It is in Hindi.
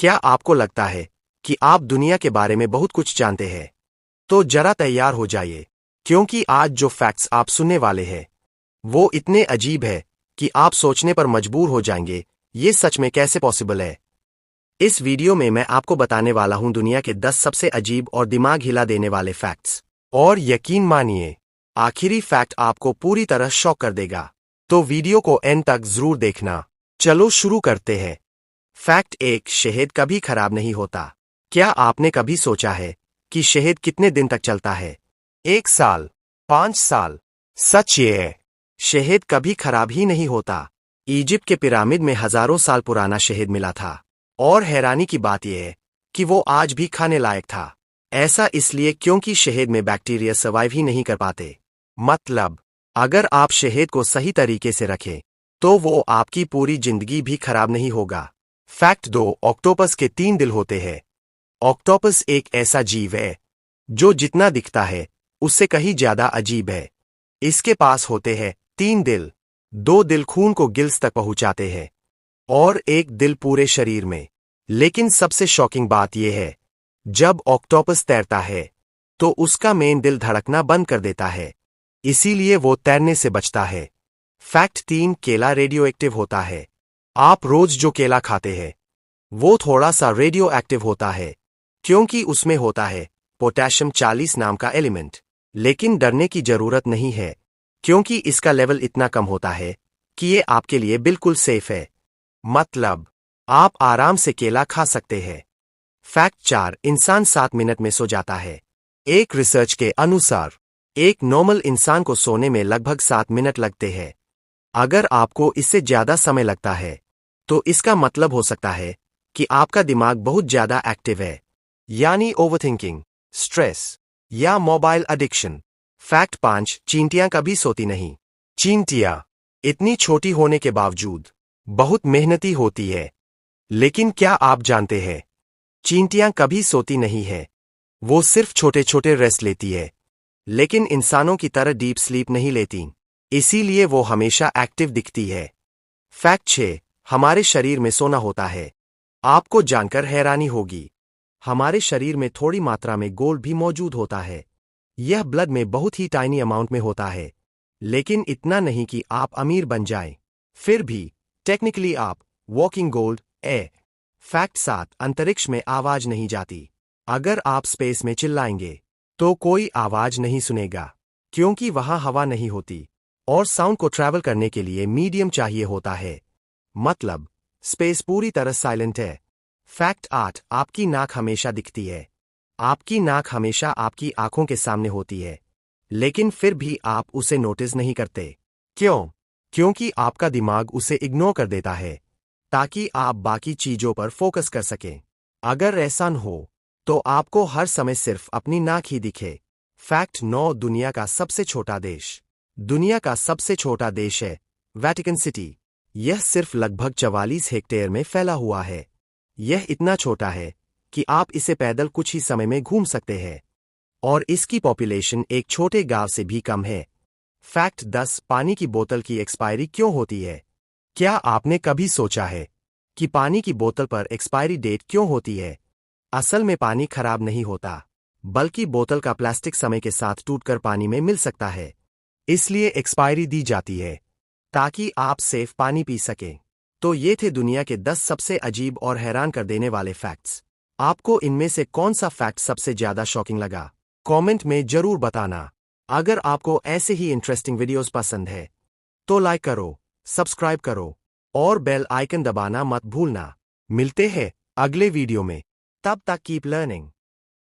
क्या आपको लगता है कि आप दुनिया के बारे में बहुत कुछ जानते हैं? तो जरा तैयार हो जाइए, क्योंकि आज जो फैक्ट्स आप सुनने वाले हैं वो इतने अजीब है कि आप सोचने पर मजबूर हो जाएंगे, ये सच में कैसे पॉसिबल है। इस वीडियो में मैं आपको बताने वाला हूं दुनिया के 10 सबसे अजीब और दिमाग हिला देने वाले फैक्ट्स। और यकीन मानिए, आखिरी फैक्ट आपको पूरी तरह शॉक कर देगा। तो वीडियो को एंड तक जरूर देखना। चलो शुरू करते हैं। फैक्ट 1, शहद कभी खराब नहीं होता। क्या आपने कभी सोचा है कि शहद कितने दिन तक चलता है? 1 साल, 5 साल? सच ये है, शहद कभी खराब ही नहीं होता। इजिप्ट के पिरामिड में हजारों साल पुराना शहद मिला था, और हैरानी की बात यह है कि वो आज भी खाने लायक था। ऐसा इसलिए क्योंकि शहद में बैक्टीरिया सर्वाइव ही नहीं कर पाते। मतलब, अगर आप शहद को सही तरीके से रखें तो वो आपकी पूरी जिंदगी भी खराब नहीं होगा। फैक्ट 2, ऑक्टोपस के 3 दिल होते हैं। ऑक्टोपस एक ऐसा जीव है जो जितना दिखता है उससे कहीं ज्यादा अजीब है। इसके पास होते हैं 3 दिल। 2 दिल खून को गिल्स तक पहुंचाते हैं और 1 दिल पूरे शरीर में। लेकिन सबसे शॉकिंग बात यह है, जब ऑक्टोपस तैरता है तो उसका मेन दिल धड़कना बंद कर देता है, इसीलिए वो तैरने से बचता है। फैक्ट 3, केला रेडियो एक्टिव होता है। आप रोज जो केला खाते हैं वो थोड़ा सा रेडियो एक्टिव होता है, क्योंकि उसमें होता है पोटेशियम 40 नाम का एलिमेंट। लेकिन डरने की जरूरत नहीं है, क्योंकि इसका लेवल इतना कम होता है कि ये आपके लिए बिल्कुल सेफ है। मतलब, आप आराम से केला खा सकते हैं। फैक्ट 4, इंसान 7 मिनट में सो जाता है। एक रिसर्च के अनुसार एक नॉर्मल इंसान को सोने में लगभग 7 मिनट लगते हैं। अगर आपको इससे ज्यादा समय लगता है तो इसका मतलब हो सकता है कि आपका दिमाग बहुत ज्यादा एक्टिव है, यानी ओवरथिंकिंग, स्ट्रेस या मोबाइल एडिक्शन। फैक्ट 5, चींटियां कभी सोती नहीं। चींटियां इतनी छोटी होने के बावजूद बहुत मेहनती होती है। लेकिन क्या आप जानते हैं, चींटियां कभी सोती नहीं है। वो सिर्फ छोटे छोटे रेस्ट लेती है, लेकिन इंसानों की तरह डीप स्लीप नहीं लेती, इसीलिए वो हमेशा एक्टिव दिखती है। फैक्ट 6, हमारे शरीर में सोना होता है। आपको जानकर हैरानी होगी, हमारे शरीर में थोड़ी मात्रा में गोल्ड भी मौजूद होता है। यह ब्लड में बहुत ही टाइनी अमाउंट में होता है, लेकिन इतना नहीं कि आप अमीर बन जाएं। फिर भी टेक्निकली आप वॉकिंग गोल्ड है। फैक्ट 7, अंतरिक्ष में आवाज नहीं जाती। अगर आप स्पेस में चिल्लाएंगे तो कोई आवाज नहीं सुनेगा, क्योंकि वहां हवा नहीं होती और साउंड को ट्रैवल करने के लिए मीडियम चाहिए होता है। मतलब, स्पेस पूरी तरह साइलेंट है। फैक्ट 8, आपकी नाक हमेशा दिखती है। आपकी नाक हमेशा आपकी आंखों के सामने होती है, लेकिन फिर भी आप उसे नोटिस नहीं करते। क्यों? क्योंकि आपका दिमाग उसे इग्नोर कर देता है, ताकि आप बाकी चीजों पर फोकस कर सकें। अगर ऐसा न हो तो आपको हर समय सिर्फ अपनी नाक ही दिखे। फैक्ट 9, दुनिया का सबसे छोटा देश। दुनिया का सबसे छोटा देश है वेटिकन सिटी। यह सिर्फ लगभग 44 हेक्टेयर में फैला हुआ है। यह इतना छोटा है कि आप इसे पैदल कुछ ही समय में घूम सकते हैं, और इसकी पॉपुलेशन एक छोटे गांव से भी कम है। फैक्ट 10, पानी की बोतल की एक्सपायरी क्यों होती है? क्या आपने कभी सोचा है कि पानी की बोतल पर एक्सपायरी डेट क्यों होती है? असल में पानी खराब नहीं होता, बल्कि बोतल का प्लास्टिक समय के साथ टूटकर पानी में मिल सकता है, इसलिए एक्सपायरी दी जाती है ताकि आप सेफ पानी पी सकें। तो ये थे दुनिया के 10 सबसे अजीब और हैरान कर देने वाले फैक्ट्स। आपको इनमें से कौन सा फैक्ट सबसे ज्यादा शॉकिंग लगा? कमेंट में जरूर बताना। अगर आपको ऐसे ही इंटरेस्टिंग वीडियोस पसंद है तो लाइक करो, सब्सक्राइब करो और बेल आइकन दबाना मत भूलना। मिलते हैं अगले वीडियो में, तब तक कीप लर्निंग।